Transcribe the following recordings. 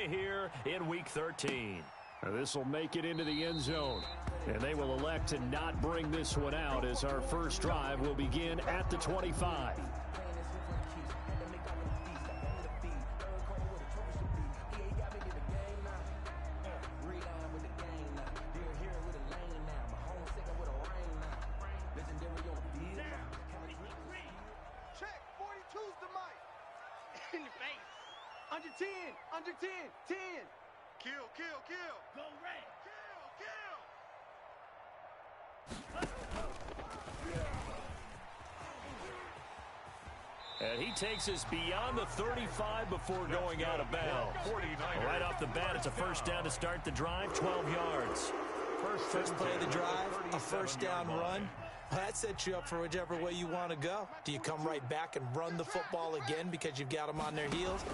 play here in Week 13. This will make it into the end zone. And they will elect to not bring this one out as our first drive will begin at the 25. Under 10, under 10, 10. Kill. Go red. Kill. And he takes us beyond the 35 before going out of bounds. Right off the bat, it's a first down to start the drive, 12 yards. First play of the drive, a first down run. That sets you up for whichever way you want to go. Do you come right back and run the football again because you've got them on their heels?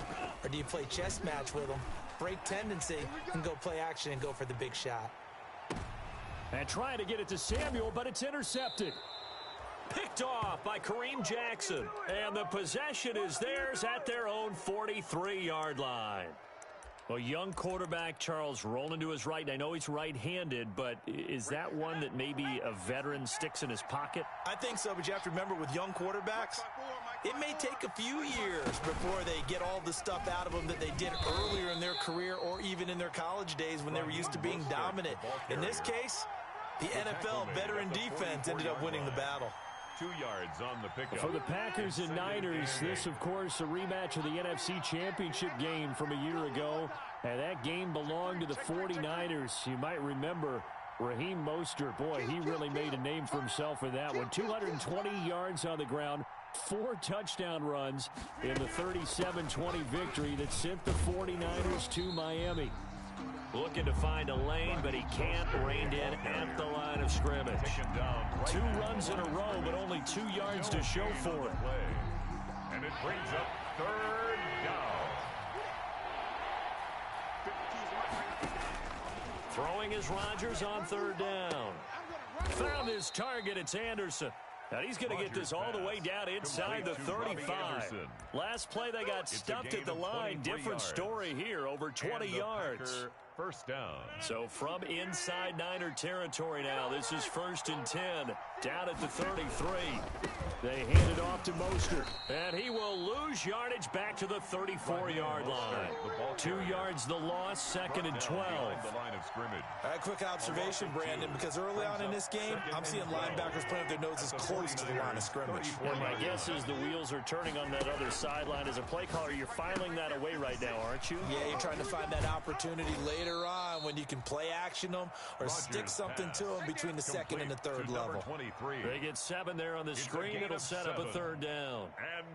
Or do you play chess match with them, break tendency, and go play action and go for the big shot? And trying to get it to Samuel, but it's intercepted. Picked off by Kareem Jackson. And the possession is theirs at their own 43-yard line. Well, young quarterback Charles rolling to his right. I know he's right-handed, but is that one that maybe a veteran sticks in his pocket? I think so, but you have to remember with young quarterbacks, it may take a few years before they get all the stuff out of them that they did earlier in their career or even in their college days when they were used to being dominant. In this case, the NFL veteran defense ended up winning the battle. 2 yards on the pickup. For the Packers and Niners, this, of course, a rematch of the NFC Championship game from a year ago. And that game belonged to the 49ers. You might remember Raheem Mostert. Boy, he really made a name for himself with that one. 220 yards on the ground, 4 touchdown runs in the 37-20 victory that sent the 49ers to Miami. Looking to find a lane, but he can't. Reined in at the line of scrimmage. 2 runs in a row, but only 2 yards to show for it. And it brings up third down. Throwing is Rodgers on third down. Found his target. It's Anderson. And he's going to get this all the way down inside the 35. Last play, they got stuffed at the line. Different story here, over 20 yards. First down. So from inside Niner territory now, this is 1st and 10, down at the 33. They hand it off to Mostert. And he will lose yardage back to the 34-yard line. 2 yards the loss, 2nd and 12. A quick observation, Brandon, because early on in this game, I'm seeing linebackers putting their noses close to the line of scrimmage. Well, my guess is the wheels are turning on that other sideline. As a play caller, you're filing that away right now, aren't you? Yeah, you're trying to find that opportunity later on when you can play action them or stick something to them between the 2nd and the 3rd level. They get 7 there on the screen. It'll set up a 3rd down.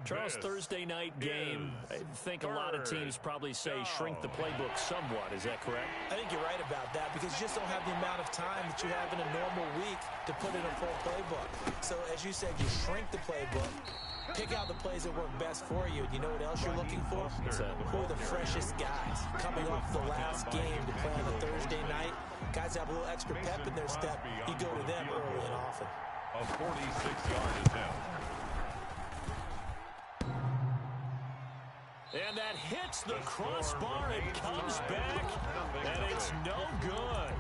Charles, Thursday night game, I think a lot of teams probably say shrink the playbook somewhat. Is that correct? I think you're right about that because you just don't have the amount of time that you have in a normal week to put in a full playbook. So as you said, you shrink the playbook, pick out the plays that work best for you. You know what else you're looking for? Who are the freshest guys coming off the last game to play on a Thursday night? Guys have a little extra pep in their step. You go to them early and often. A 46-yard attempt. And that hits the crossbar and comes back, and it's no good.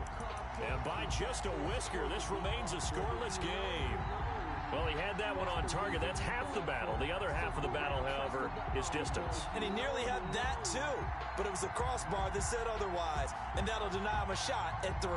And by just a whisker, this remains a scoreless game. Well, he had that one on target. That's half the battle. The other half of the battle, however, is distance. And he nearly had that, too. But it was the crossbar that said otherwise, and that'll deny him a shot at 3.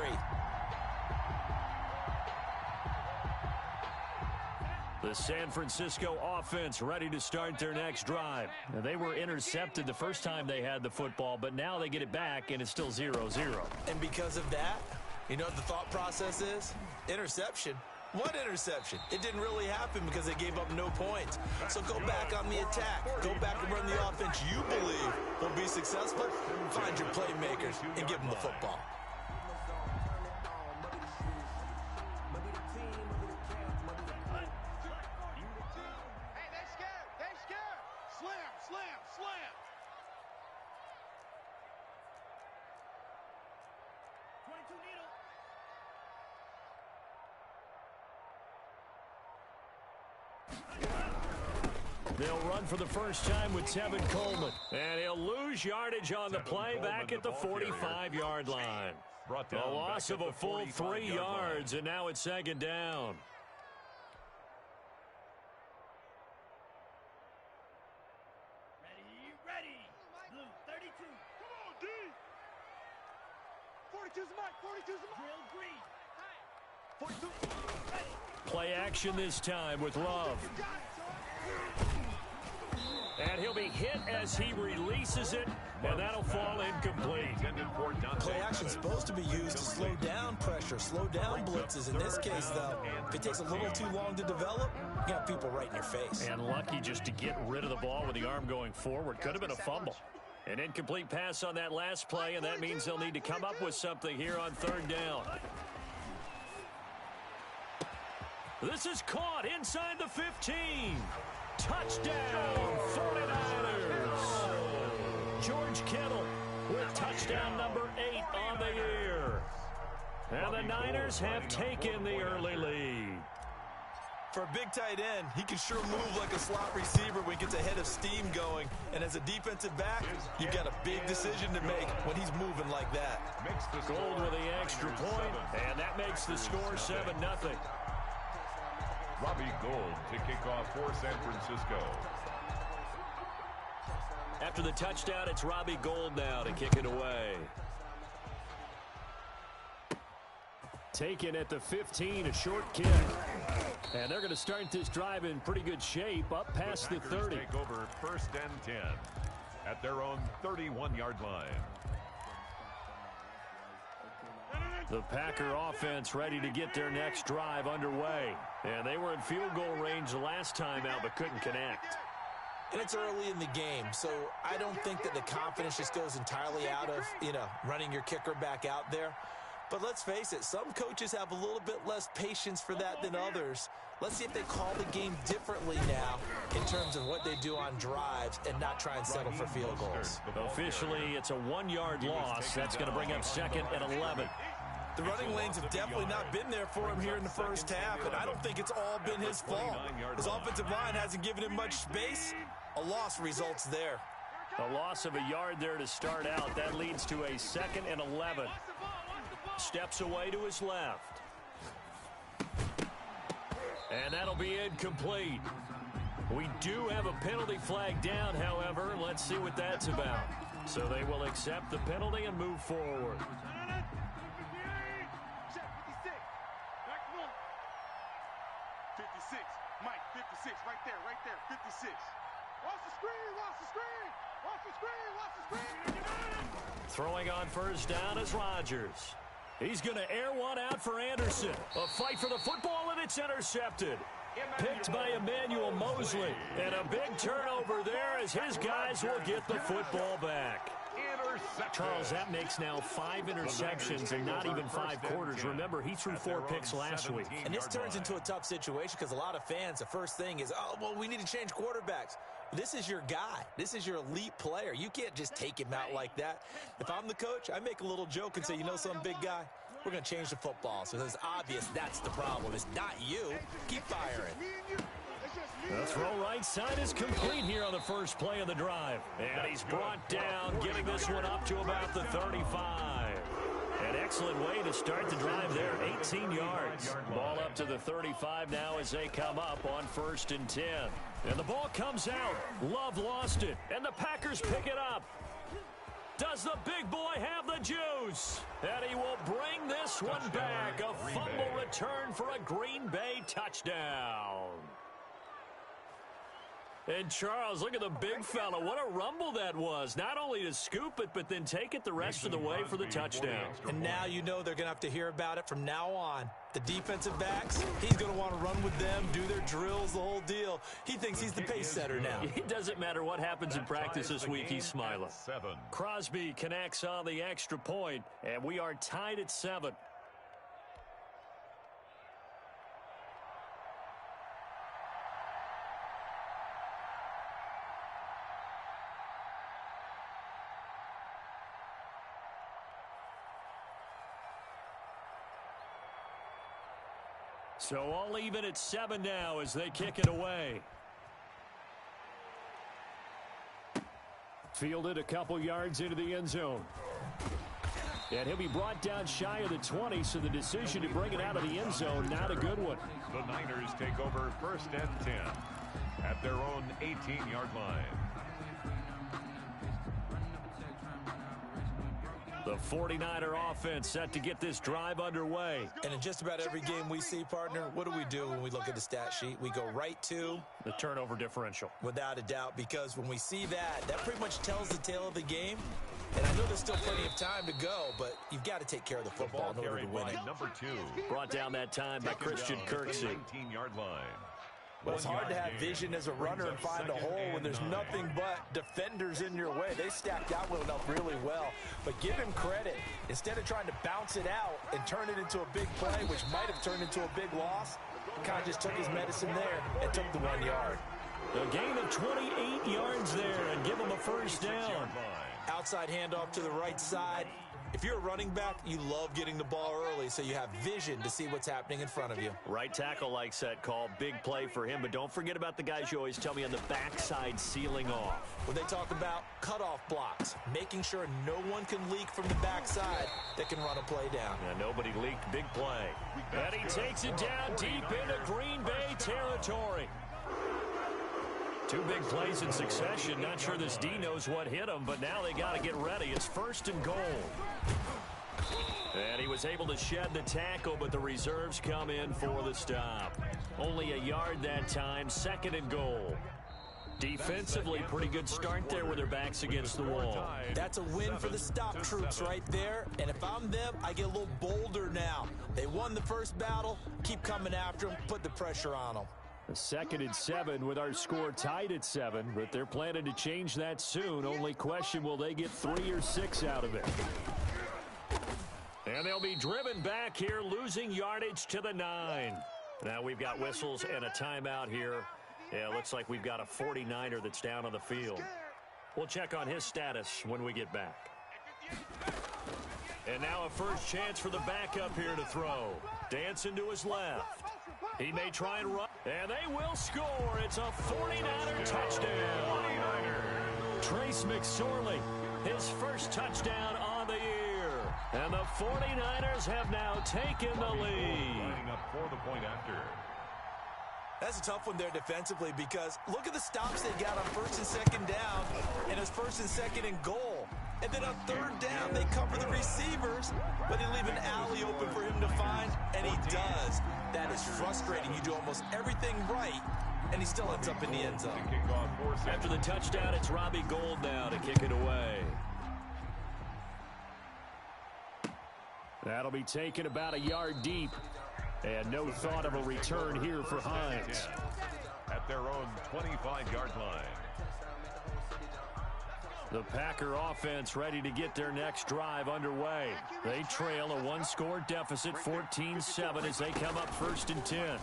The San Francisco offense ready to start their next drive. Now, they were intercepted the first time they had the football, but now they get it back, and it's still 0-0. And because of that, you know what the thought process is? Interception. What interception? It didn't really happen because they gave up no points. So go back on the attack. Go back and run the offense you believe will be successful. Find your playmakers and give them the football. They'll run for the first time with Tevin Coleman. And he'll lose yardage on the play back at the 45-yard line. A loss of a full 3 yards, and now it's second down. Ready. Blue, 32. Come on, D. 42's Mike. 42's Mike. Drill green. 42. Ready. Play action this time with Love. And he'll be hit as he releases it, and that'll fall incomplete. Play action's supposed to be used to slow down pressure, slow down blitzes. In this case, though, if it takes a little too long to develop, you got people right in your face. And lucky just to get rid of the ball with the arm going forward. Could have been a fumble. An incomplete pass on that last play, and that means they'll need to come up with something here on third down. This is caught inside the 15. Touchdown, 49ers. George Kittle with touchdown number 8 on the year. And the Niners have taken the early lead. For a big tight end, he can sure move like a slot receiver when he gets a head of steam going. And as a defensive back, you've got a big decision to make when he's moving like that. Gold with the extra point, and that makes the score 7-0. Robbie Gould to kick off for San Francisco. After the touchdown, it's Robbie Gould now to kick it away. Taken at the 15, a short kick. And they're going to start this drive in pretty good shape, up past the 30. Take over 1st and 10 at their own 31-yard line. The Packer offense ready to get their next drive underway. And they were in field goal range the last time out, but couldn't connect. And it's early in the game, so I don't think that the confidence just goes entirely out of, running your kicker back out there. But let's face it, some coaches have a little bit less patience for that than others. Let's see if they call the game differently now in terms of what they do on drives and not try and settle for field goals. Officially, it's a 1-yard loss. That's going to bring up 2nd and 11. The running lanes have definitely not been there for him here in the first half, and I don't think it's all been his fault. His offensive line hasn't given him much space. A loss results there. A loss of a yard there to start out. That leads to a 2nd and 11. Steps away to his left. And that'll be incomplete. We do have a penalty flag down, however. Let's see what that's about. So they will accept the penalty and move forward. 56. Mike, 56. Right there. 56. Watch the screen. Throwing on first down is Rodgers. He's going to air one out for Anderson. A fight for the football, and it's intercepted. Picked by Emmanuel Mosley. And a big turnover there as his guys will get the football back. Charles, that makes now 5 interceptions and not even 5 quarters. Remember, he threw 4 picks last week. And this turns into a tough situation because a lot of fans, the first thing is, we need to change quarterbacks. This is your guy. This is your elite player. You can't just take him out like that. If I'm the coach, I make a little joke and say, some big guy, we're going to change the football. So it's obvious that's the problem. It's not you. Keep firing. The throw right side is complete here on the first play of the drive. And he's brought down, getting this one up to about the 35. An excellent way to start the drive there, 18 yards. Ball up to the 35 now as they come up on 1st and 10. And the ball comes out. Love lost it, and the Packers pick it up. Does the big boy have the juice? And he will bring this one back. A fumble return for a Green Bay touchdown. And Charles, look at the big fella. What a rumble that was. Not only to scoop it, but then take it the rest of the way for the touchdown. And now you know they're going to have to hear about it from now on. The defensive backs, he's going to want to run with them, do their drills, the whole deal. He thinks he's the pace setter now. It doesn't matter what happens in practice this week, he's smiling. Crosby connects on the extra point, and we are tied at 7. So all even at 7 now as they kick it away. Fielded a couple yards into the end zone. And he'll be brought down shy of the 20, so the decision to bring it out of the end zone, not a good one. The Niners take over 1st and 10 at their own 18-yard line. The 49er offense set to get this drive underway. And in just about every game we see, partner, what do when we look at the stat sheet? We go right to the turnover differential. Without a doubt, because when we see that pretty much tells the tale of the game. And I know there's still plenty of time to go, but you've got to take care of the football in order to win it. Number 2. Brought down that time by Christian Kirksey. 19-yard line. Well, it's hard to have vision as a runner and find a hole when there's nothing but defenders in your way. They stacked that one up really well. But give him credit. Instead of trying to bounce it out and turn it into a big play, which might have turned into a big loss, kind of just took his medicine there and took the 1 yard. A gain of 28 yards there and give him a first down. Outside handoff to the right side. If you're a running back, you love getting the ball early so you have vision to see what's happening in front of you. Right tackle likes that call. Big play for him, but don't forget about the guys you always tell me on the backside sealing off. When they talk about cutoff blocks, making sure no one can leak from the backside that can run a play down. Yeah, nobody leaked. Big play. And he takes it down deep into Green Bay territory. Two big plays in succession. Not sure this D knows what hit him, but now they got to get ready. It's 1st and goal. And he was able to shed the tackle, but the reserves come in for the stop. Only a yard that time, 2nd and goal. Defensively, pretty good start there with their backs against the wall. That's a win for the stop troops right there. And if I'm them, I get a little bolder now. They won the first battle. Keep coming after them. Put the pressure on them. A 2nd and 7 with our score tied at 7, but they're planning to change that soon. Only question, will they get 3 or 6 out of it? And they'll be driven back here, losing yardage to the 9. Now we've got whistles and a timeout here. Yeah, it looks like we've got a 49er that's down on the field. We'll check on his status when we get back. And now a first chance for the backup here to throw. Dancing to his left. He may try and run, and they will score. It's a 49er touchdown. Trace McSorley, his first touchdown on the year. And the 49ers have now taken the lead. Lining up for the point after. That's a tough one there defensively because look at the stops they got on 1st and 2nd down, and it's 1st and 2nd and goal. And then on 3rd down, they cover the receivers, but they leave an alley open for him to find, and he does. That is frustrating. You do almost everything right, and he still ends up in the end zone. After the touchdown, it's Robbie Gould now to kick it away. That'll be taken about a yard deep. And no thought of a return here for Hines. At their own 25-yard line. The Packer offense ready to get their next drive underway. They trail a 1-score deficit, 14-7, as they come up 1st and 10.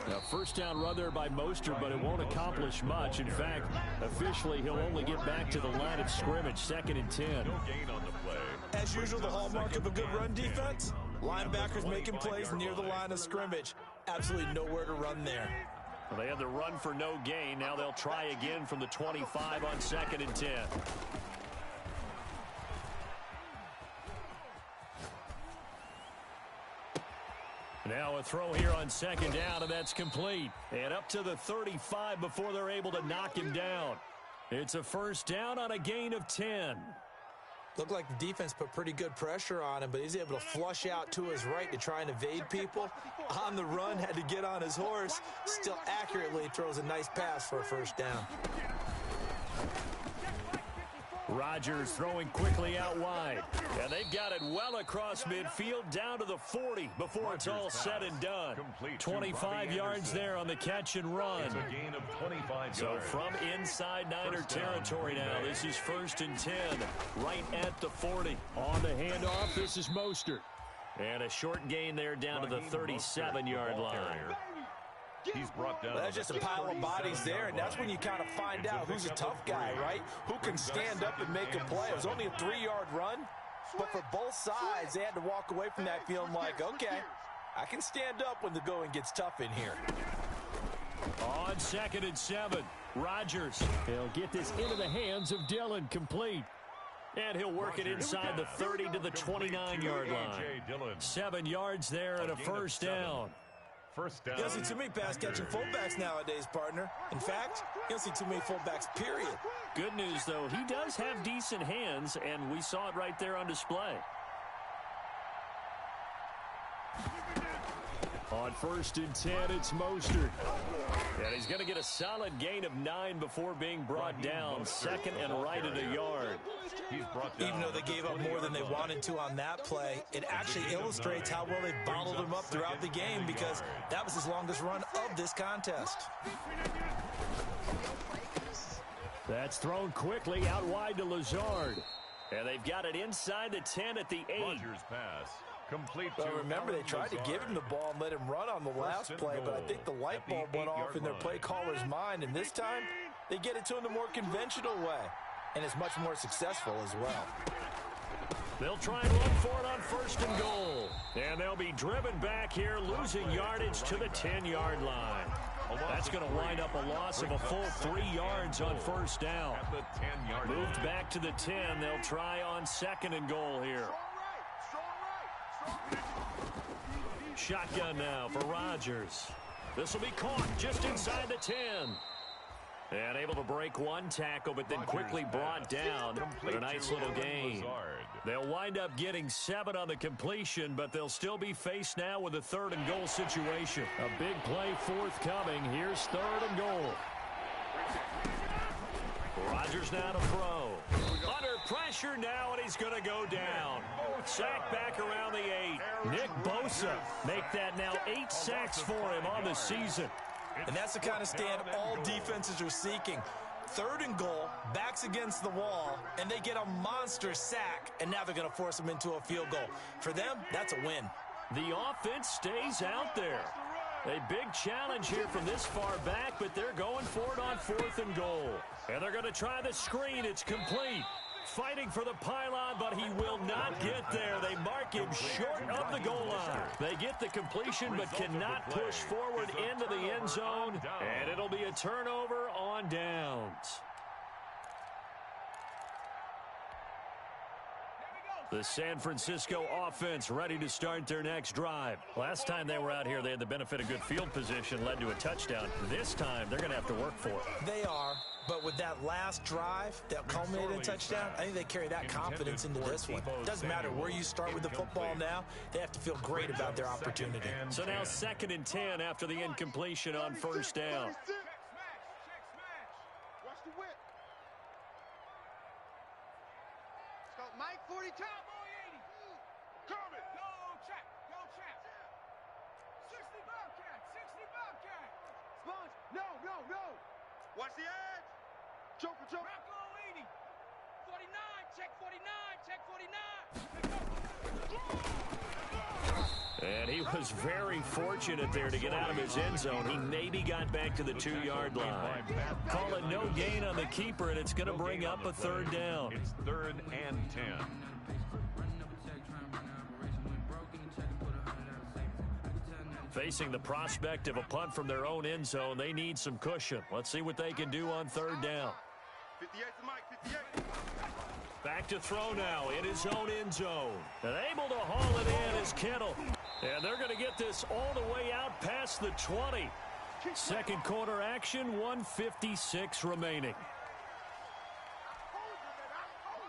Now, first down run there by Mostert, but it won't accomplish much. In fact, officially, he'll only get back to the line of scrimmage, 2nd and 10. No gain on the play. As usual, the hallmark of a good run defense, linebackers making plays near the line of scrimmage. Absolutely nowhere to run there. Well, they had the run for no gain. Now they'll try again from the 25 on 2nd and 10. Now a throw here on 2nd down, and that's complete. And up to the 35 before they're able to knock him down. It's a first down on a gain of 10. Looked like the defense put pretty good pressure on him, but he's able to flush out to his right to try and evade people. On the run, had to get on his horse. Still accurately throws a nice pass for a first down. Rodgers throwing quickly out wide. And they've got it well across midfield down to the 40 before it's all said and done. 25 yards there on the catch and run. It's a gain of 25 yards. So from inside Niner territory now, this is 1st and 10, right at the 40. On the handoff, this is Mostert. And a short gain there down to the 37-yard line. He's brought down. Well, that's just a pile of bodies there, and that's when you kind of find out who's a tough guy, right? Who can stand up and make a play. It was only a 3-yard run, but for both sides, they had to walk away from that feeling like, okay, I can stand up when the going gets tough in here. On 2nd and 7, Rodgers. He'll get this into the hands of Dillon, complete. And he'll work it inside the 30 to the 29-yard line. 7 yards there and a first down. First down. You don't see too many pass-catching fullbacks nowadays, partner. In fact, you don't see too many fullbacks, period. Good news, though, he does have decent hands, and we saw it right there on display. On 1st and 10, it's Mostert. And he's going to get a solid gain of 9 before being brought down. Second and right at a yard. Even though they gave up more than they wanted to on that play, it actually illustrates how well they bottled him up throughout the game because that was his longest run of this contest. That's thrown quickly out wide to Lazard. And they've got it inside the 10 at the 8. Rodgers pass. Complete. Well, remember, they tried to give him the ball and let him run on the last play, but I think the light bulb went off in their play caller's mind, and this time they get it to him the more conventional way, and it's much more successful as well. They'll try and run for it on 1st and goal. And they'll be driven back here, losing yardage to the 10-yard line. That's going to wind up a loss of a full 3 yards on 1st down. Moved back to the 10. They'll try on 2nd and goal here. Shotgun now for Rodgers. This will be caught just inside the 10. And able to break one tackle, but then quickly brought down with a nice little gain. They'll wind up getting 7 on the completion, but they'll still be faced now with a 3rd and goal situation. A big play forthcoming. Here's 3rd and goal. Rodgers now to throw. Under pressure now, and he's going to go down. Sack back around the 8. Nick Bosa make that now 8 sacks for him on the season. And that's the kind of stand all defenses are seeking. 3rd and goal, backs against the wall, and they get a monster sack, and now they're going to force them into a field goal. For them, that's a win. The offense stays out there. A big challenge here from this far back, but they're going for it on 4th and goal. And they're going to try the screen. It's complete. Fighting for the pylon, but he will not get there. They mark him short of the goal line. They get the completion, but cannot push forward into the end zone. And it'll be a turnover on downs. The San Francisco offense ready to start their next drive. Last time they were out here, they had the benefit of good field position, led to a touchdown. This time, they're going to have to work for it. They are, but with that last drive that culminated in a touchdown, I think they carry that confidence into this one. Doesn't matter where you start with the football now, they have to feel great about their opportunity. So now 2nd and 10 after the incompletion on 1st down. Watch the whip. Let's go, Mike, 40 top. 60 Bobcat. Sponge, no. Watch the edge. Joker. Rocco Eady. 49, check 49. And he was very fortunate there to get out of his end zone. He maybe got back to the 2-yard line. Call it no gain on the keeper, and it's going to bring up a 3rd down. It's 3rd and 10. Facing the prospect of a punt from their own end zone, they need some cushion. Let's see what they can do on 3rd down. 58 to Mike, 58. Back to throw now in his own end zone. And able to haul it in is Kittle. And they're going to get this all the way out past the 20. 2nd quarter action, 1:56 remaining.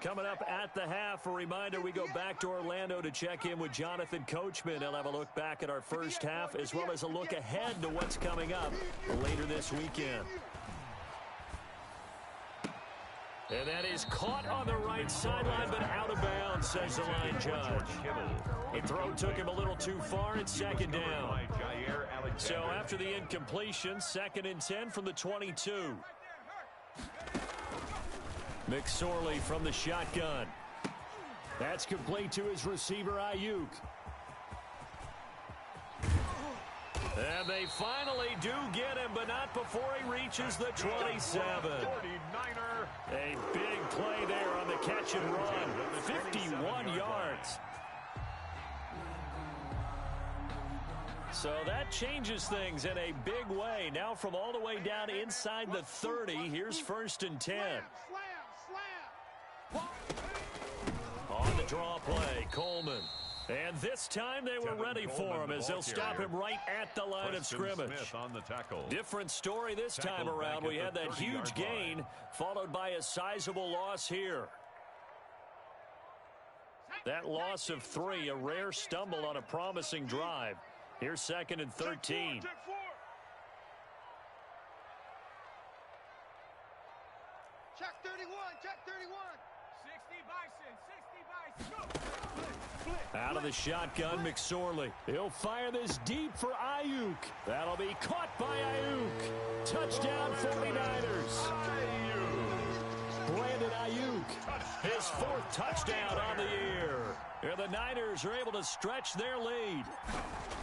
Coming up at the half, a reminder, we go back to Orlando to check in with Jonathan Coachman. He'll have a look back at our first half as well as a look ahead to what's coming up later this weekend. And that is caught on the right sideline, but out of bounds, says the line judge. The throw took him a little too far. It's 2nd down. So after the incompletion, 2nd and 10 from the 22. McSorley from the shotgun. That's complete to his receiver, Ayuk. And they finally do get him, but not before he reaches the 27. A big play there on the catch and run. 51 yards. So that changes things in a big way. Now from all the way down inside the 30, here's 1st and 10. On the draw play, Coleman. And this time they were ready for him as they'll stop him right at the line of scrimmage. On the tackle. Different story this time around. We had that huge gain followed by a sizable loss here. That loss of 3, a rare stumble on a promising drive. Here's 2nd and 13. Check 31, check 31. 60 Bison, 60 Bison. Out of the shotgun, McSorley. He'll fire this deep for Ayuk. That'll be caught by Ayuk. Touchdown 49ers. Brandon Ayuk, his 4th touchdown on the year. And the Niners are able to stretch their lead.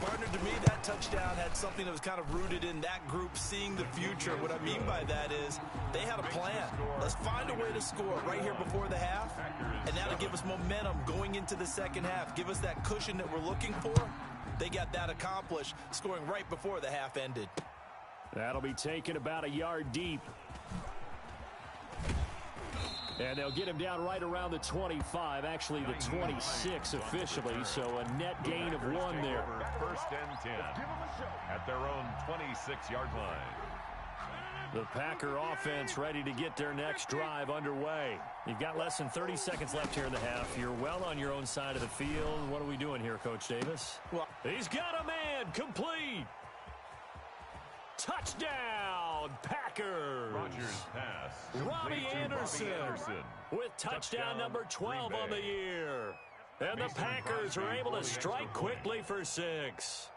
Partner, to me, that touchdown had something that was kind of rooted in that group seeing the future. What I mean by that is they had a plan. Let's find a way to score right here before the half, and that'll give us momentum going into the second half. Give us that cushion that we're looking for. They got that accomplished, scoring right before the half ended. That'll be taken about a yard deep. And they'll get him down right around the 25, actually the 26 officially, so a net gain of 1 there. 1st and 10 at their own 26-yard line. The Packer offense ready to get their next drive underway. You've got less than 30 seconds left here in the half. You're well on your own side of the field. What are we doing here, Coach Davis? Well, he's got a man complete. Touchdown, Packers. Rodgers pass. Robbie Anderson with touchdown number 12 on the year. And the Packers are able to strike quickly for 6.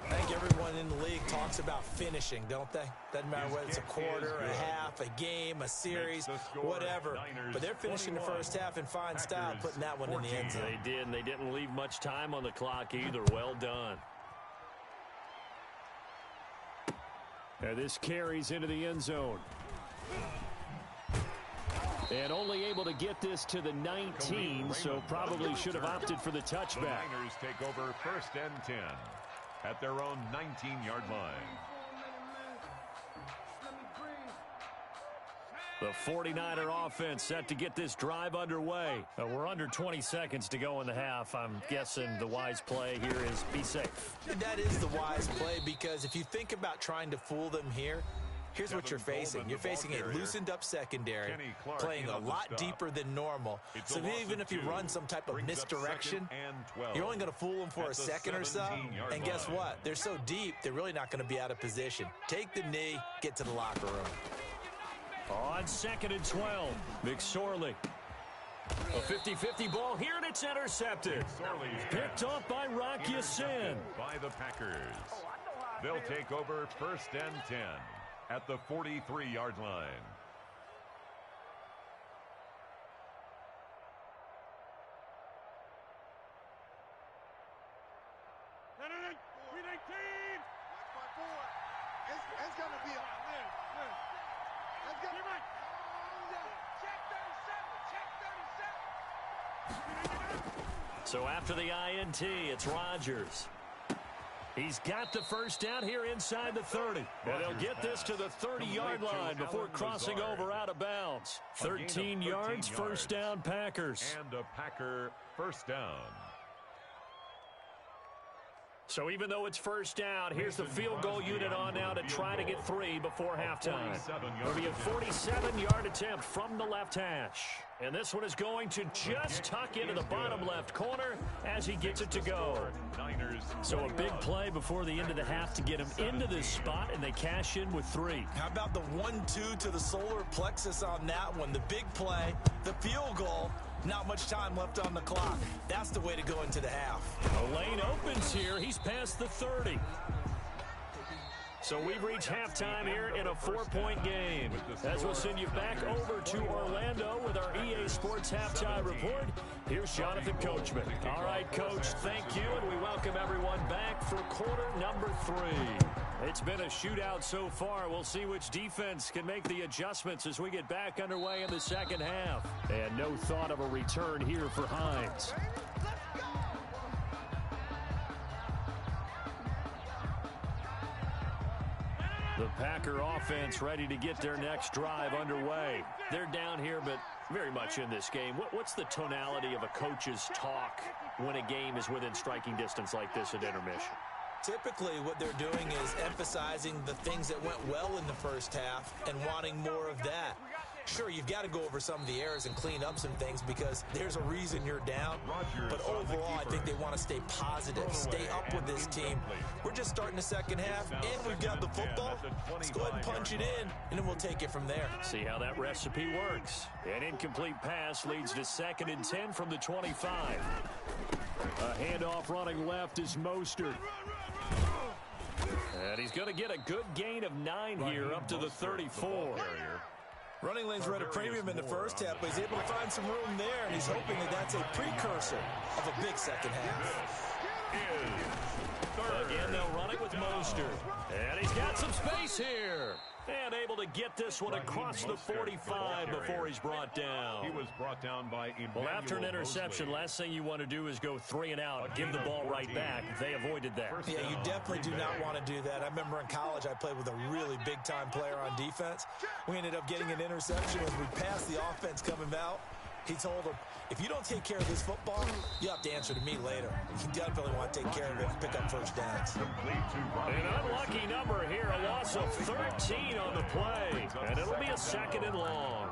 I think everyone in the league talks about finishing, don't they? Doesn't matter whether it's a quarter, a half, a game, a series, whatever. But they're finishing the first half in fine style, putting that one in the end zone. They did, and they didn't leave much time on the clock either. Well done. And this carries into the end zone. And only able to get this to the 19, so probably should have opted for the touchback. The Niners take over 1st and 10 at their own 19-yard line. The 49er offense set to get this drive underway. We're under 20 seconds to go in the half. I'm guessing the wise play here is be safe. That is the wise play, because if you think about trying to fool them here, here's what you're facing. You're facing a loosened up secondary, playing a lot deeper than normal. So even if you run some type of misdirection, you're only going to fool them for a second or so. And guess what? They're so deep, they're really not going to be out of position. Take the knee, get to the locker room. On 2nd and 12, McSorley. A 50-50 ball here, and it's intercepted. Picked off by Rock Ya-Sin. By the Packers. They'll take over 1st and 10 at the 43-yard line. It's going to be a... So after the INT, it's Rodgers. He's got the first down here inside the 30. And they'll get this to the 30-yard line before crossing over out of bounds. 13 yards, first down, Packers. And a Packer first down. So even though it's first down, here's the field goal unit on now to try to get 3 before halftime. It'll be a 47-yard attempt from the left hash. And this one is going to just tuck into the bottom left corner as he gets it to go. So a big play before the end of the half to get him into this spot, and they cash in with 3. How about the 1-2 to the solar plexus on that one? The big play, the field goal. Not much time left on the clock. That's the way to go into the half. A lane opens here. He's past the 30. So we've reached halftime here in a 4-point game. As we'll send you back over to Orlando with our EA Sports Halftime Report, here's Jonathan Coachman. All right, Coach, thank you, and we welcome everyone back for quarter number 3. It's been a shootout so far. We'll see which defense can make the adjustments as we get back underway in the second half. And no thought of a return here for Hines. Packer offense ready to get their next drive underway. They're down here, but very much in this game. What's the tonality of a coach's talk when a game is within striking distance like this at intermission? Typically, what they're doing is emphasizing the things that went well in the first half and wanting more of that. Sure, you've got to go over some of the errors and clean up some things because there's a reason you're down. But overall, I think they want to stay positive, stay up with this team. We're just starting the second half, and we've got the football. Let's go ahead and punch it in, and then we'll take it from there. See how that recipe works. An incomplete pass leads to 2nd and 10 from the 25. A handoff running left is Mostert. And he's going to get a good gain of 9 here up to the 34. Running lanes were at a premium in the first half, but he's able to find some room there, and he's hoping that that's a precursor of a big second half. Again, they'll run it with Mostert. And he's got some space here. And able to get this one across the 45 before he's brought down. He was brought down by Well, after an interception, last thing you want to do is go 3 and out, give the ball right back. They avoided that. Yeah, you definitely do not want to do that. I remember in college I played with a really big-time player on defense. We ended up getting an interception as we passed the offense coming out. He told him, if you don't take care of this football, you have to answer to me later. You definitely want to take care of it and pick up first downs. An unlucky number here, a loss of 13 on the play. And it'll be a 2nd and long.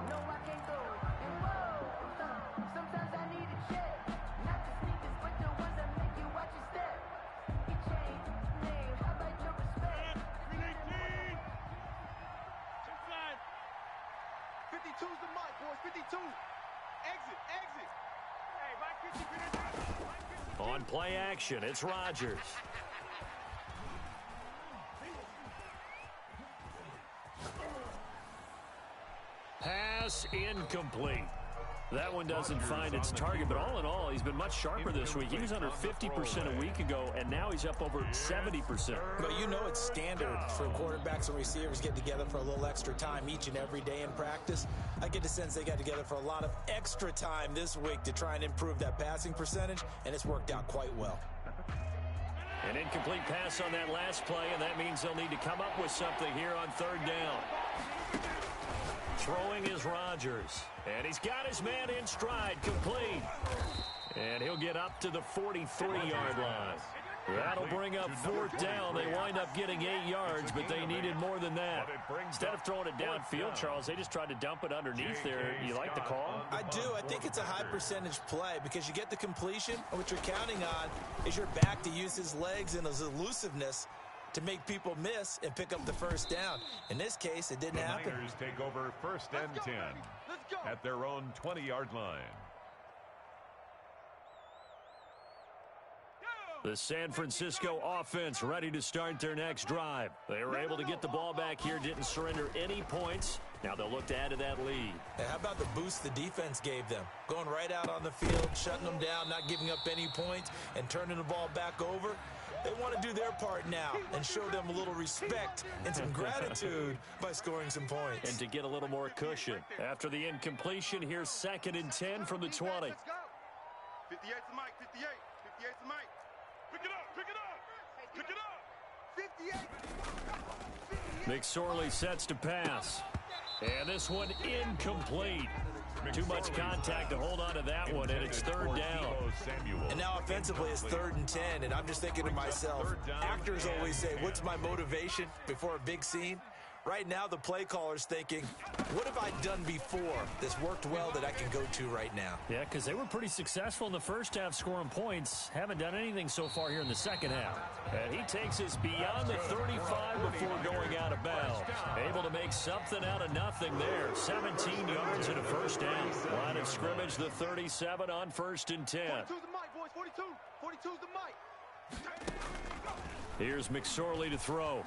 On play action, it's Rodgers. Pass incomplete. That one doesn't find its target, but all in all, he's been much sharper this week. He was under 50% a week ago, and now he's up over 70%. But you know it's standard for quarterbacks and receivers get together for a little extra time each and every day in practice. I get the sense they got together for a lot of extra time this week to try and improve that passing percentage, and it's worked out quite well. An incomplete pass on that last play, and that means they'll need to come up with something here on 3rd down. Throwing is Rodgers. And he's got his man in stride, complete. And he'll get up to the 43-yard line. That'll bring up 4th down. They wind up getting 8 yards, but they needed more than that. Instead of throwing it downfield, Charles, they just tried to dump it underneath there. You like the call? I do. I think it's a high percentage play because you get the completion, and what you're counting on is your back to use his legs and his elusiveness to make people miss and pick up the first down. In this case, it didn't happen. The Niners take over 1st and 10 at their own 20-yard line. The San Francisco offense ready to start their next drive. They were able to get the ball back here, didn't surrender any points. Now they'll look to add to that lead. And how about the boost the defense gave them? Going right out on the field, shutting them down, not giving up any points, and turning the ball back over. They want to do their part now and show them a little respect and some gratitude by scoring some points. And to get a little more cushion. After the incompletion, here's 2nd and 10 from the 20. 58 to Mike, 58. 58 to Mike. Pick it up, pick it up. Pick it up. 58. McSorley sets to pass. And this one incomplete. Too much contact to hold on to that one, and it's 3rd down. And now offensively it's 3rd and 10, and I'm just thinking to myself, actors always say, what's my motivation before a big scene? Right now the play caller's thinking, what have I done before that's worked well that I can go to right now? Yeah, because they were pretty successful in the first half scoring points. Haven't done anything so far here in the second half. And he takes us beyond the 35 before going out of bounds. Able to make something out of nothing there. 17 yards and a first down. Line of scrimmage, the 37 on 1st and 10. 42's the mic, boys. 42. 42's the mic. Here's McSorley to throw.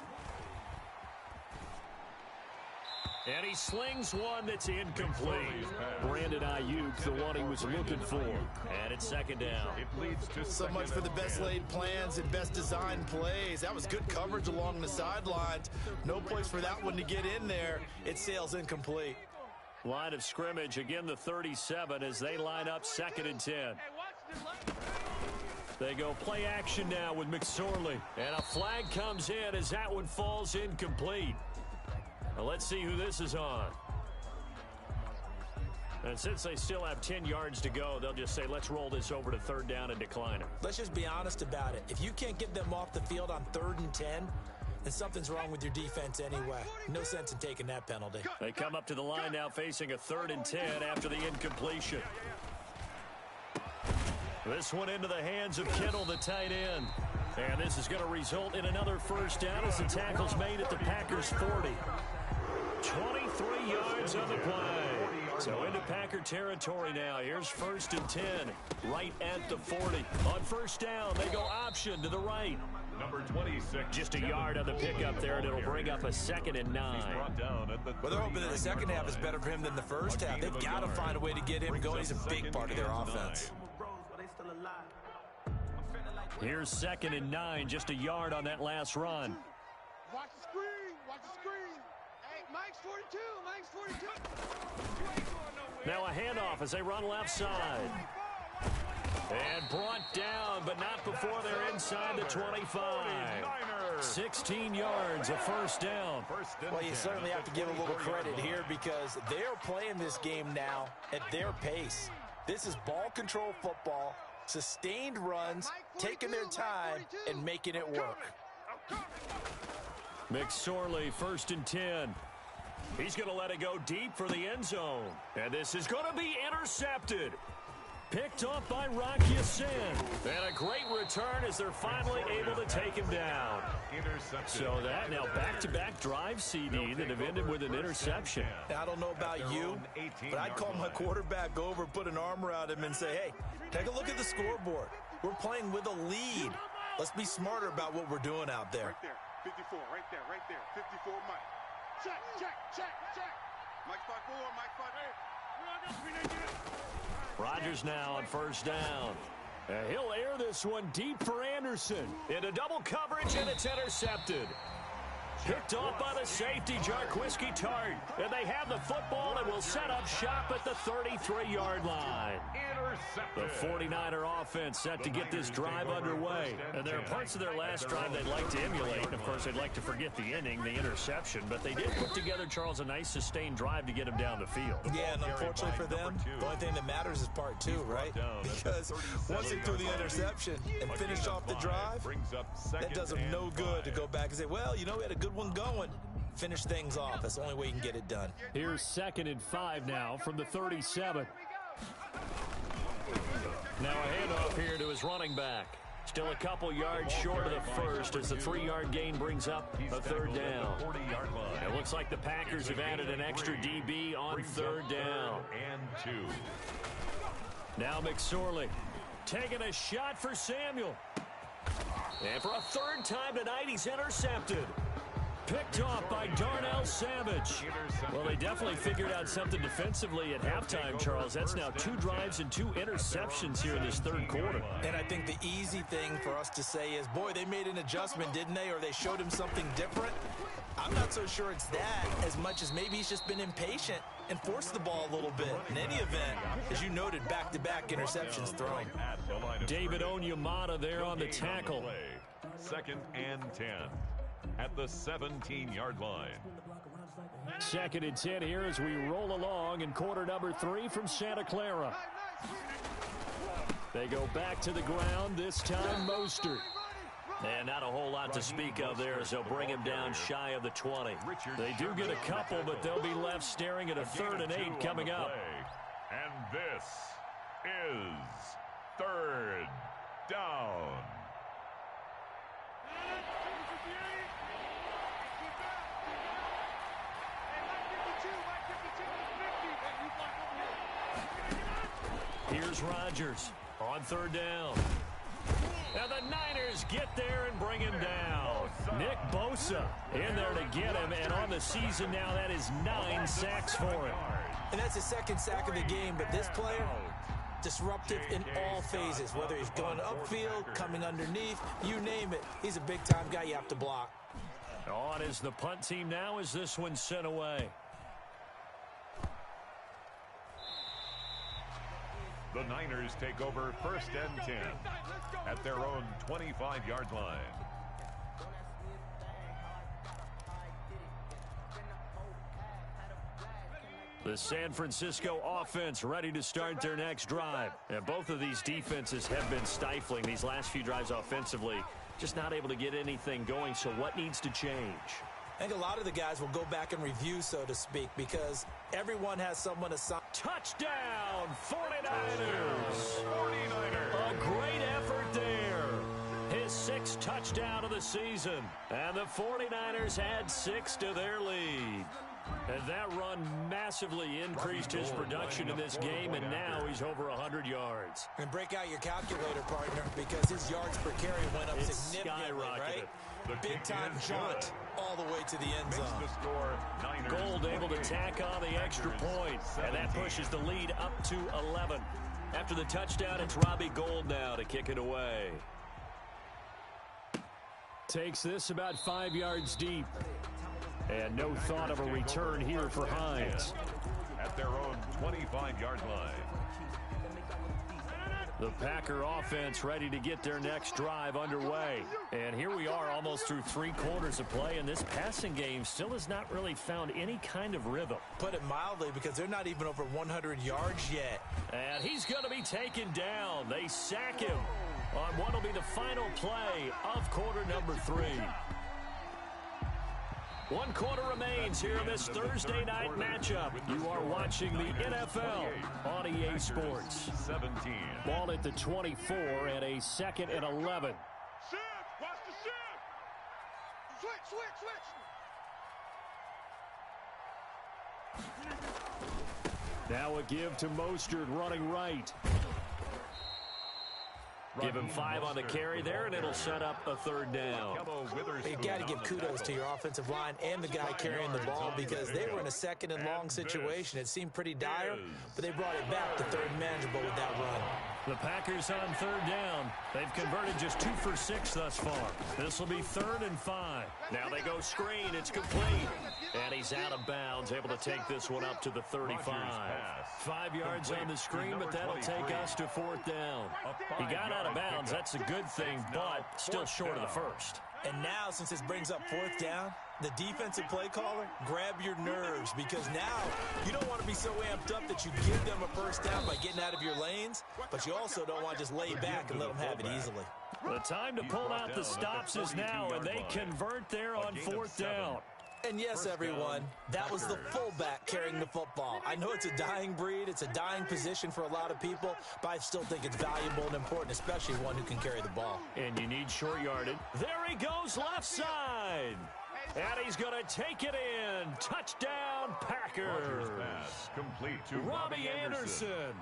And he slings one that's incomplete. Brandon Ayuk, the one he was looking for. And it's 2nd down. It leads to So much for the best laid plans and best designed plays. That was good coverage along the sidelines. No place for that one to get in there. It sails incomplete. Line of scrimmage, again the 37 as they line up 2nd and 10. They go play action now with McSorley. And a flag comes in as that one falls incomplete. Well, let's see who this is on. And since they still have 10 yards to go, they'll just say, let's roll this over to third down and decline it. Let's just be honest about it. If you can't get them off the field on 3rd and 10, then something's wrong with your defense anyway. No sense in taking that penalty. They come up to the line now facing a 3rd and 10 after the incompletion. This one into the hands of Kittle, the tight end. And this is going to result in another first down as the tackle's made at the Packers' 40. 23 yards on the play. So into Packer territory now. Here's 1st and 10, right at the 40. On first down, they go option to the right. Number 26. Just a yard on the pickup there, and it'll bring up a 2nd and 9. Well, they're hoping that the second half is better for him than the first half. They've got to find a way to get him going. He's a big part of their offense. Here's 2nd and 9, just a yard on that last run. Watch the screen. Watch the screen. Hey, Mike's 42. Mike's 42. Now a handoff as they run left side. And brought down, but not before they're inside the 25. 16 yards, a first down. Well, you certainly have to give a little credit here because they're playing this game now at their pace. This is ball control football, sustained runs, taking their time, and making it work. McSorley, 1st and 10. He's going to let it go deep for the end zone. And this is going to be intercepted. Picked off by Rock Ya-Sin. And a great return as they're finally able to take him down. So that now back-to-back drive CD that have ended with an interception. I don't know about you, but I'd call my quarterback over, put an arm around him, and say, hey, take a look at the scoreboard. We're playing with a lead. Let's be smarter about what we're doing out there. Right there. 54, right there. 54, Mike. Check. Mike spot 4, Mike spot 8. Rodgers now on first down. And he'll air this one deep for Anderson. Into double coverage, and it's intercepted. Picked off by the safety, Jarquiski Tart. And they have the football and will set up shop at the 33-yard line. The 49er offense set to get this drive underway. And there are parts of their last drive they'd like to emulate. And, of course, they'd like to forget the inning, the interception. But they did put together, Charles, a nice sustained drive to get him down the field. Yeah, and unfortunately for them, the only thing that matters is part 2, right? Because once they threw the interception and finished off the drive, that does them no good to go back and say, well, you know, we had a good one going. Finish things off. That's the only way you can get it done. Here's 2nd and 5 now from the 37. Now a handoff here to his running back. Still a couple yards short of the first as the 3-yard gain brings up a 3rd down. It looks like the Packers have added an extra DB on 3rd down. Now McSorley taking a shot for Samuel. And for a 3rd time tonight, he's intercepted. Picked off by Darnell Savage. Well, they definitely figured out something defensively at halftime, Charles. That's now 2 drives and 2 interceptions here in this 3rd quarter. And I think the easy thing for us to say is, boy, they made an adjustment, didn't they? Or they showed him something different. I'm not so sure it's that as much as maybe he's just been impatient and forced the ball a little bit. In any event, as you noted, back-to-back interceptions thrown. David Onyemata there on the tackle. 2nd and 10 at the 17-yard line. 2nd and 10 here as we roll along in quarter number 3 from Santa Clara. They go back to the ground, this time Mostert. And not a whole lot to speak of there as they'll bring him down shy of the 20. They do get a couple, but they'll be left staring at a 3rd and 8 coming up. And this is 3rd down. Here's Rodgers on 3rd down. Now the Niners get there and bring him down. Nick Bosa in there to get him, and on the season now that is 9 sacks for him. And that's his 2nd sack of the game, but this player, disruptive in all phases, whether he's going upfield, coming underneath, you name it. He's a big-time guy you have to block. On is the punt team now as this one's sent away. The Niners take over 1st and 10 at their own 25-yard line. The San Francisco offense ready to start their next drive. And both of these defenses have been stifling these last few drives offensively. Just not able to get anything going. So what needs to change? I think a lot of the guys will go back and review, so to speak, because everyone has someone assigned. Touchdown, 49ers. A great effort there. His 6th touchdown of the season. And the 49ers add 6 to their lead. And that run massively increased his production in this game, and now he's over 100 yards. And break out your calculator, partner, because his yards per carry went up significantly, right? Big-time jaunt all the way to the end zone. Gold able to tack on the extra point, and that pushes the lead up to 11. After the touchdown, it's Robbie Gould now to kick it away. Takes this about 5 yards deep. And no thought of a return here for Hines. At their own 25-yard line. The Packer offense ready to get their next drive underway. And here we are almost through 3 quarters of play, and this passing game still has not really found any kind of rhythm. Put it mildly, because they're not even over 100 yards yet. And he's going to be taken down. They sack him on what will be the final play of quarter number 3. 1 quarter remains here in this Thursday night matchup. You are watching the NFL on EA Sports. 17. Ball at the 24 and a 2nd and 11. Shift! Watch the shift! Switch! Now a give to Mostert running right. Give him 5 on the carry there, and it'll set up a 3rd down. You got to give kudos to your offensive line and the guy carrying the ball, because they were in a 2nd and long situation. It seemed pretty dire, but they brought it back to 3rd manageable with that run. The Packers on 3rd down. They've converted just 2 for 6 thus far. This will be 3rd and 5. Now they go screen. It's complete. And he's out of bounds, able to take this one up to the 35. 5 yards on the screen, but that'll take us to 4th down. He got out of bounds. That's a good thing, but still short of the 1st. And now, since this brings up 4th down, the defensive play caller, grab your nerves, because now you don't want to be so amped up that you give them a 1st down by getting out of your lanes, but you also don't want to just lay back and let them have it easily. The time to pull out the stops is now, and they convert there on 4th down. And yes, everyone, that was the fullback carrying the football. I know it's a dying breed, it's a dying position for a lot of people, but I still think it's valuable and important, especially one who can carry the ball. And you need short yardage. There he goes left side. And he's going to take it in. Touchdown, Packers. Complete to Robbie Anderson.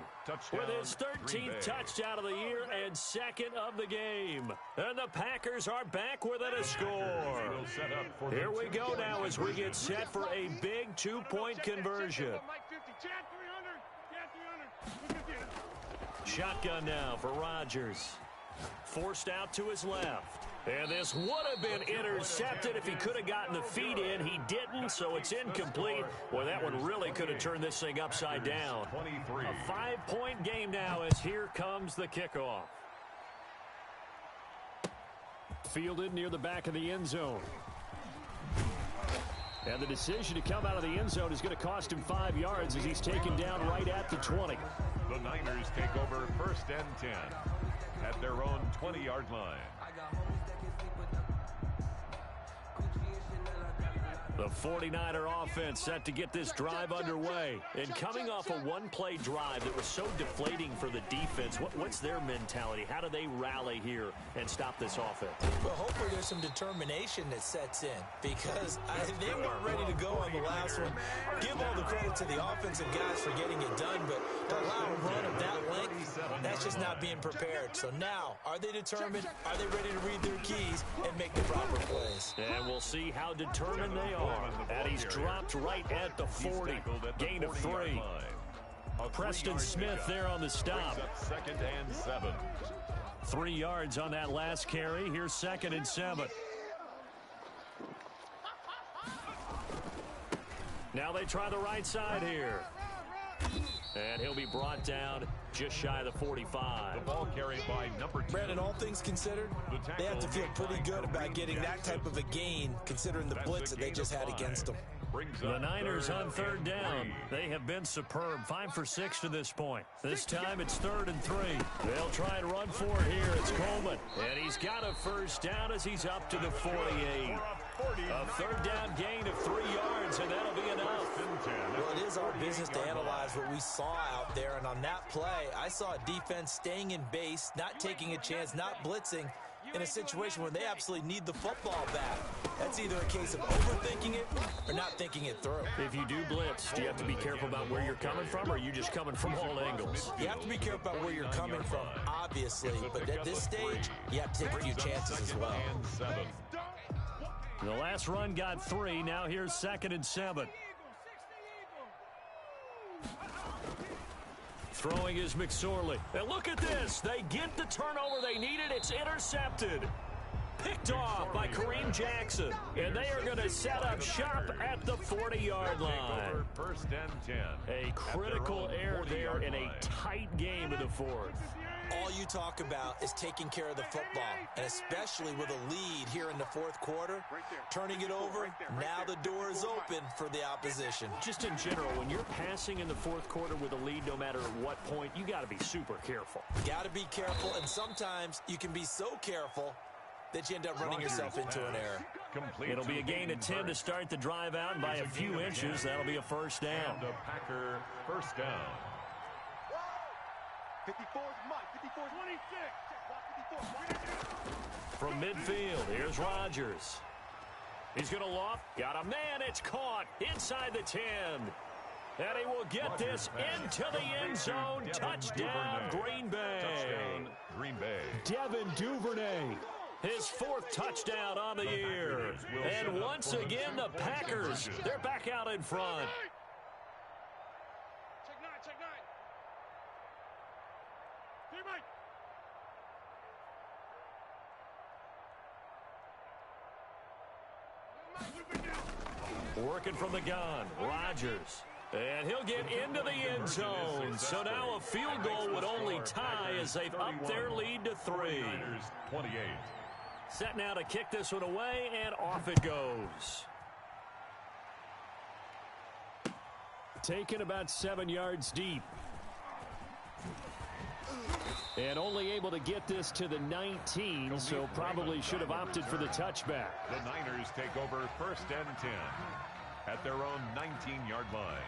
With his 13th touchdown of the year and 2nd of the game. And the Packers are back within a score. Here we go now as we get set for a big 2-point conversion. Shotgun now for Rodgers. Forced out to his left. And this would have been intercepted if he could have gotten the feet in. He didn't, so it's incomplete. Boy, that one really could have turned this thing upside down. A 5-point game now as here comes the kickoff. Fielded near the back of the end zone. And the decision to come out of the end zone is going to cost him 5 yards as he's taken down right at the 20. The Niners take over 1st and 10 at their own 20-yard line. The 49er offense set to get this drive underway. And coming off a 1-play drive that was so deflating for the defense, what's their mentality? How do they rally here and stop this offense? Well, hopefully there's some determination that sets in, because they weren't ready to go on the last one. Give all the credit to the offensive guys for getting it done, but to allow a run of that length, that's just not being prepared. So now, are they determined? Are they ready to read their keys and make the proper plays? And we'll see how determined they are. And he's dropped right at the 40. Gain of 3. Preston Smith there on the stop. 2nd and 7. 3 yards on that last carry. Here's 2nd and 7. Now they try the right side here. And he'll be brought down just shy of the 45. The ball carried by number 2. Brandon, all things considered, they have to feel pretty good about getting that type of a gain, considering the blitz that they just had against them. brings The up Niners on third and down. 3. They have been superb. 5 for 6 to this point. This time it's 3rd and 3. They'll try and run for it here. It's Coleman. And he's got a first down as he's up to the 48. A third down gain of 3 yards, and that'll be enough. Well, it is our business to analyze what we saw out there, and on that play, I saw a defense staying in base, not taking a chance, not blitzing, in a situation where they absolutely need the football back. That's either a case of overthinking it or not thinking it through. If you do blitz, do you have to be careful about where you're coming from, or are you just coming from all angles? You have to be careful about where you're coming from, obviously, but at this stage, you have to take a few chances as well. The last run got 3. Now here's 2nd and 7. Throwing is McSorley. And look at this. They get the turnover they needed. It's intercepted. Picked off by Kareem Jackson. And they are going to set up shop at the 40-yard line. First and 10. A critical error there in a tight game of the 4th. All you talk about is taking care of the football, and especially with a lead here in the 4th quarter, turning it over, now the door is open for the opposition. Just in general, when you're passing in the 4th quarter with a lead, no matter at what point, you got to be super careful. Got to be careful, and sometimes you can be so careful that you end up running yourself into an error. It'll be a gain of 10 to start the drive out, and by a few inches, that'll be a first down. And a Packer first down. 54 is Mike. 54 is 26. From midfield, here's Rodgers. He's going to loft. Got a man. It's caught inside the 10. And he will get this into the end zone. Touchdown, Green Bay. Touchdown, Green Bay. Devin Duvernay. His 4th touchdown on the year. And once again, the Packers, they're back out in front. Check 9, check 9. Hey, Mike. Working from the gun, Rodgers. And he'll get into the end zone. So now a field goal would only tie as they've upped their lead to 3. 28. Set now to kick this one away, and off it goes. Taken about 7 yards deep. And only able to get this to the 19, so probably should have opted for the touchback. The Niners take over first and 10 at their own 19-yard line.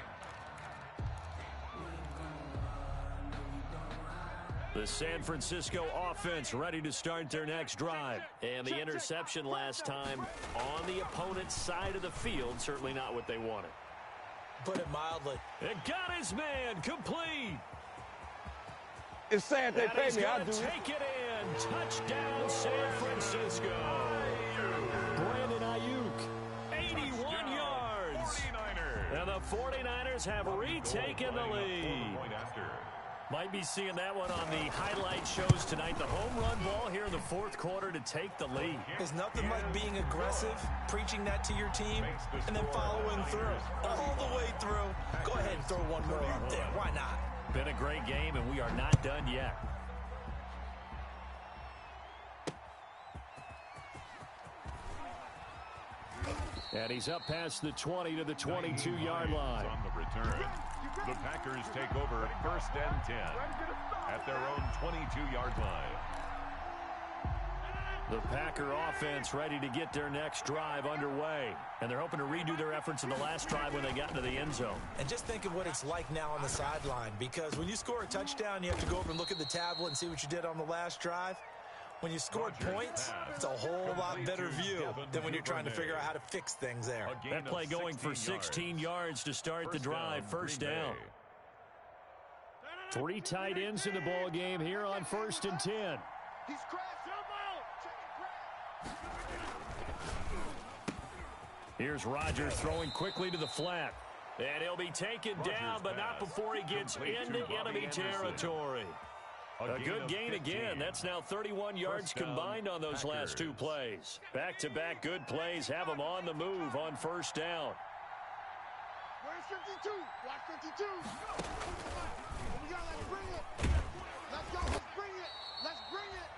The San Francisco offense ready to start their next drive. And the interception last time on the opponent's side of the field, certainly not what they wanted. Put it mildly. It got his man complete. It's sad they pay me. I do it. Take it in. Touchdown, San Francisco. Brandon Ayuk, 81 yards. 49ers. And the 49ers have retaken the lead. Might be seeing that one on the highlight shows tonight. The home run ball here in the 4th quarter to take the lead. There's nothing like being aggressive, preaching that to your team, and then following through. All the way through. Go ahead and throw one more up there. Why not? Been a great game, and we are not done yet. And he's up past the 20 to the 22-yard line. On the return, the Packers take over first and 10 at their own 22-yard line. The Packer offense ready to get their next drive underway. And they're hoping to redo their efforts in the last drive when they got into the end zone. And just think of what it's like now on the sideline, because when you score a touchdown, you have to go over and look at the tablet and see what you did on the last drive. When you score points, it's a whole lot better view than when you're trying to figure out how to fix things there. That play going for 16 yards to start the drive. First down. 3 tight ends in the ball game here on 1st and 10. He's crashed. Here's Rodgers throwing quickly to the flat. And he'll be taken down, but not before he gets into enemy territory. A good gain again. That's now 31 yards combined on those last 2 plays. Back-to-back good plays have them on the move on first down. Where's 52? Watch 52. We got, let's bring it. Let's go. Let's bring it. Let's bring it.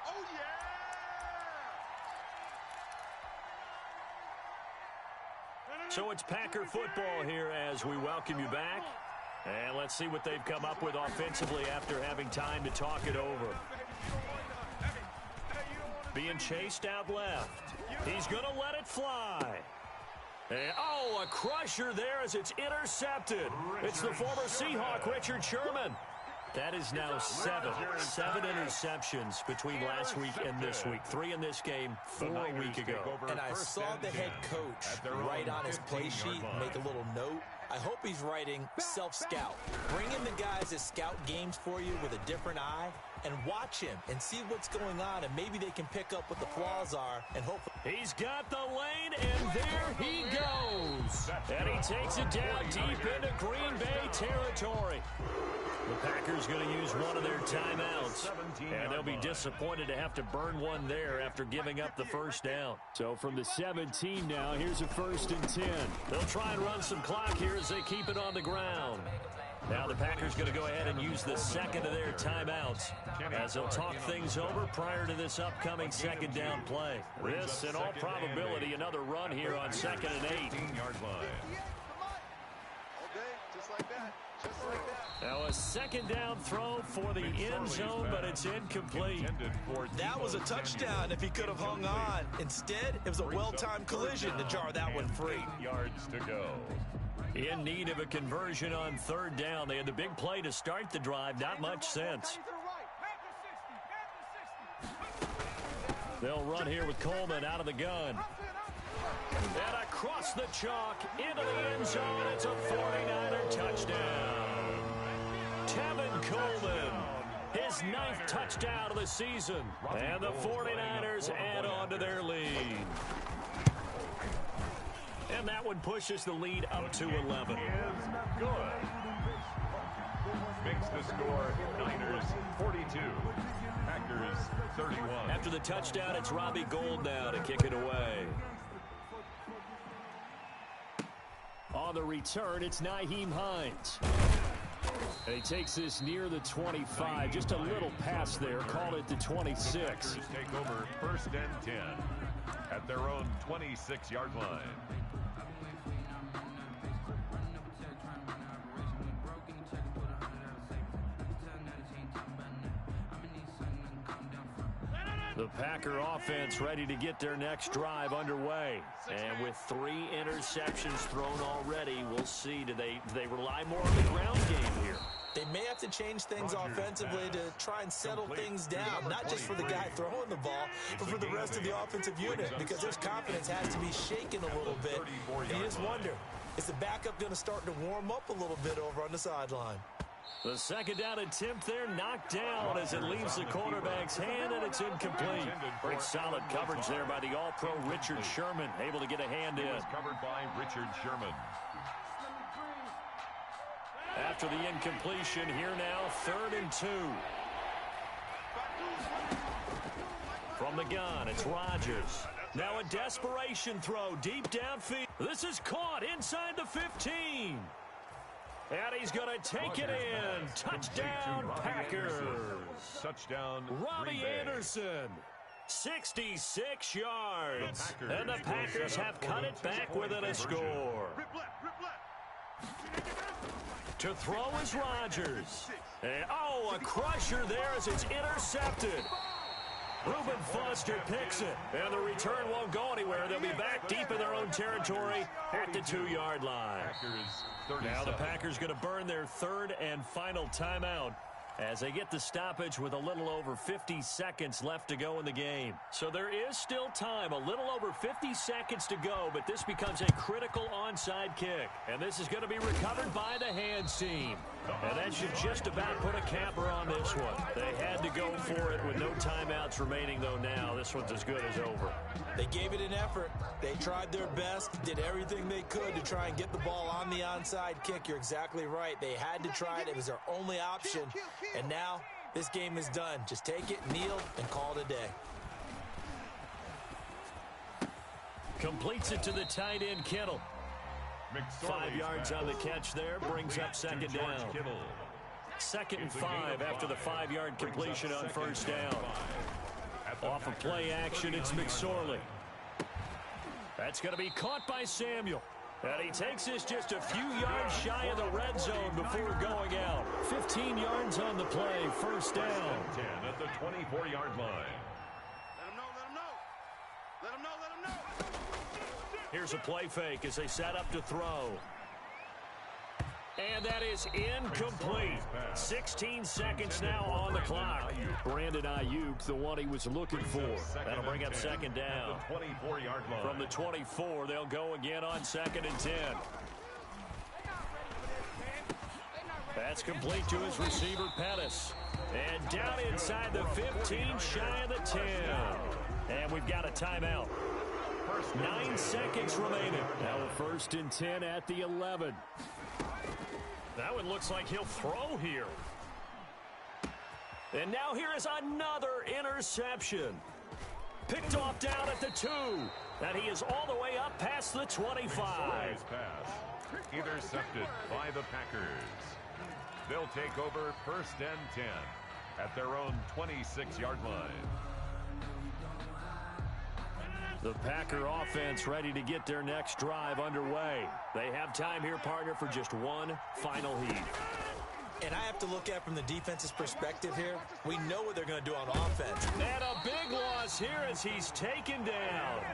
Oh, yeah. So it's Packer football here as we welcome you back. And let's see what they've come up with offensively after having time to talk it over. Being chased out left. He's going to let it fly. And, oh, a crusher there as it's intercepted. It's the former Seahawk, Richard Sherman. That is now seven interceptions between last week and this week. 3 in this game, 4 a week ago. And I saw the head coach write on his play sheet, make a little note. I hope he's writing self-scout. Bring in the guys that scout games for you with a different eye and watch him and see what's going on, and maybe they can pick up what the flaws are and hope. He's got the lane, and there he goes. And he takes it down deep into Green Bay territory. The Packers going to use one of their timeouts, and they'll be disappointed to have to burn one there after giving up the first down. So from the 17 now, here's a 1st and 10. They'll try and run some clock here as they keep it on the ground. Now the Packers going to go ahead and use the second of their timeouts as they'll talk things over prior to this upcoming second down play. This, in all probability, another run here on 2nd and 8. 15-yard line. Okay, just like that. Just like that. Now a second down throw for the end zone, but it's incomplete. That was a touchdown if he could have hung on. Instead, it was a well-timed collision to jar that one free. 8 yards to go. In need of a conversion on 3rd down. They had the big play to start the drive. Not much sense. They'll run here with Coleman out of the gun. And across the chalk into the end zone. It's a 49er touchdown. Tevin Coleman, his 9th touchdown of the season. And the 49ers add on to their lead. And that one pushes the lead up to 11. Is good. Makes the score Niners 42, Packers 31. After the touchdown, it's Robbie Gould now to kick it away. On the return, it's Nyheim Hines. And he takes this near the 25. Just a little pass there. Call it the 26. Packers take over 1st and 10 at their own 26-yard line. The Packer offense ready to get their next drive underway. And with 3 interceptions thrown already, we'll see. Do they rely more on the ground game here? They may have to change things offensively to try and settle things down, not just for the guy throwing the ball, but for the rest of the offensive unit, because their confidence has to be shaken a little bit. And you just wonder, is the backup going to start to warm up a little bit over on the sideline? The second down attempt there knocked down as it leaves the quarterback's hand, and it's incomplete. Pretty solid coverage there by the All-Pro Richard Sherman, able to get a hand in. Covered by Richard Sherman. After the incompletion, here now, 3rd and 2. From the gun, it's Rodgers. Now a desperation throw deep downfield. This is caught inside the 15. And he's going to take it in. Touchdown, Packers. Touchdown, Robbie Anderson. 66 yards. And the Packers have cut it back within a score. To throw is Rodgers. And, oh, a crusher there as it's intercepted. Reuben Foster picks it. And the return won't go anywhere. They'll be back deep in their own territory at the 2-yard line. Now the Packers going to burn their 3rd and final timeout as they get the stoppage with a little over 50 seconds left to go in the game. So there is still time, a little over 50 seconds to go, but this becomes a critical onside kick. And this is going to be recovered by the hands team. And that should just about put a capper on this one. They had to go for it with no timeouts remaining, though now. This one's as good as over. They gave it an effort. They tried their best, did everything they could to try and get the ball on the onside kick. You're exactly right. They had to try it. It was their only option. And now this game is done. Just take it, kneel, and call it a day. Completes it to the tight end, Kittle. 5 yards on the catch there, brings up 2nd down. 2nd and 5 after the 5-yard completion on 1st down. Off of play action, it's McSorley. That's going to be caught by Samuel. And he takes this just a few yards shy of the red zone before going out. 15 yards on the play, first down. 10 at the 24-yard line. Let him know. Here's a play fake as they set up to throw. And that is incomplete. 16 seconds now on the clock. Brandon Ayuk, the one he was looking for. That'll bring up second down. 24-yard line. From the 24, they'll go again on 2nd and 10. That's complete to his receiver, Pettis. And down inside the 15, shy of the 10. And we've got a timeout. 9 seconds remaining. Now a 1st and 10 at the 11. That one looks like he'll throw here. And now here is another interception. Picked off down at the 2. And he is all the way up past the 25. Pass intercepted by the Packers. They'll take over 1st and 10 at their own 26-yard line. The Packer offense ready to get their next drive underway. They have time here, partner, for just one final heat. And I have to look at from the defense's perspective here. We know what they're going to do on offense. And a big loss here as he's taken down.